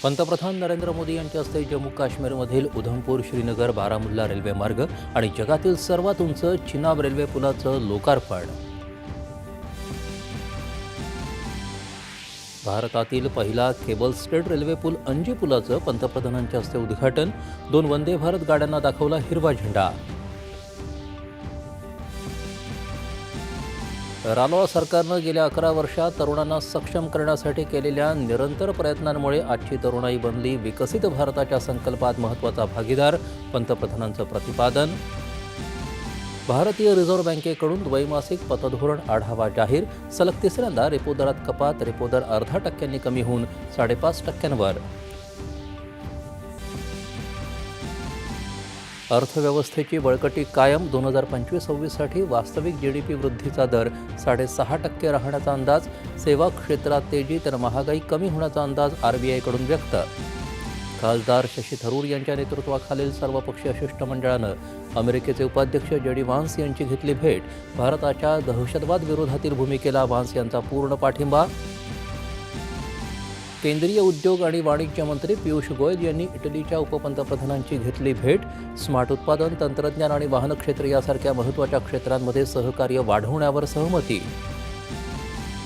पंतप्रधान नरेंद्र मोदी यांच्या हस्ते जम्मू काश्मीरमधील उधमपूर श्रीनगर बारामुल्ला रेल्वे मार्ग आणि जगातील सर्वात उंच चिनाब रेल्वे पुलाचं लोकार्पण. भारतातील पहिला केबल स्टेड रेल्वे पूल अंजी पुलाचं पंतप्रधानांच्या हस्ते उद्घाटन. 2 वंदे भारत गाड्यांना दाखवला हिरवा झेंडा. रालोआ सरकारनं गेल्या 11 वर्षात तरुणांना सक्षम करण्यासाठी केलेल्या निरंतर प्रयत्नांमुळे आजची तरुणाई बनली विकसित भारताच्या संकल्पात महत्त्वाचा भागीदार. पंतप्रधानांचं प्रतिपादन. भारतीय रिझर्व्ह बँकेकडून द्वैमासिक पतधोरण आढावा जाहीर. सलग तिसऱ्यांदा रेपो दरात कपात. रेपो दर 0.5% कमी होऊन 5.5%वर. अर्थव्यवस्थेची बळकटी कायम. 2025-26साठी वास्तविक जीडीपी वृद्धीचा दर 6.5% राहण्याचा अंदाज. सेवा क्षेत्रात तेजी तर महागाई कमी होण्याचा अंदाज आरबीआयकडून व्यक्त. खासदार शशी थरूर यांच्या नेतृत्वाखालील सर्वपक्षीय शिष्टमंडळानं अमेरिकेचे उपाध्यक्ष जेडी व्हान्स यांची घेतली भेट. भारताच्या दहशतवाद विरोधातील भूमिकेला व्हान्स यांचा पूर्ण पाठिंबा. केंद्रीय उद्योग आणि वाणिज्य मंत्री पियुष गोयल यांनी इटलीच्या उपपंतप्रधानांची घेतली भेट. स्मार्ट उत्पादन, तंत्रज्ञान आणि वाहन क्षेत्र यासारख्या महत्त्वाच्या क्षेत्रांमध्ये सहकार्य वाढवण्यावर सहमती.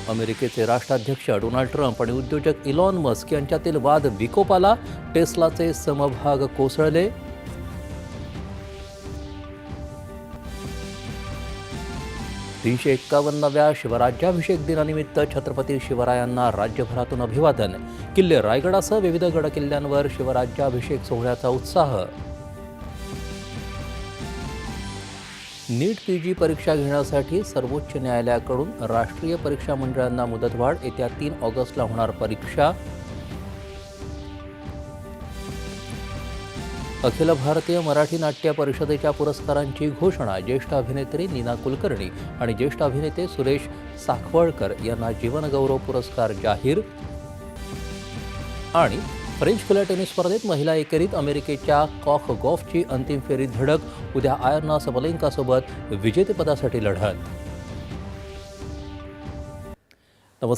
अमेरिकेचे राष्ट्राध्यक्ष डोनाल्ड ट्रम्प आणि उद्योजक इलॉन मस्क यांच्यातील वाद विकोपाला. टेस्लाचे समभाग कोसळले. तीनशे 51व्या शिवराज्याभिषेक दिनानिमित्त छत्रपती शिवरायांना राज्यभरातून अभिवादन. किल्ले रायगडासह विविध गडकिल्ल्यांवर शिवराज्याभिषेक सोहळ्याचा उत्साह. नीट पीजी परीक्षा घेण्यासाठी सर्वोच्च न्यायालयाकडून राष्ट्रीय परीक्षा मंडळांना मुदतवाढ. येत्या 3 ऑगस्टला होणार परीक्षा. अखिल भारतीय मराठी नाट्य परिषदेच्या पुरस्कारांची घोषणा. ज्येष्ठ अभिनेत्री नीना कुलकर्णी आणि ज्येष्ठ अभिनेते सुरेश साखवळकर यांना जीवनगौरव पुरस्कार जाहीर. आणि फ्रेंच खुल्या टेनिस स्पर्धेत महिला एकेरीत अमेरिकेच्या कॉक गॉफची अंतिम फेरीत धडक. उद्या आयर्ना सबलेंकासोबत विजेतेपदासाठी लढत. नमस्कार.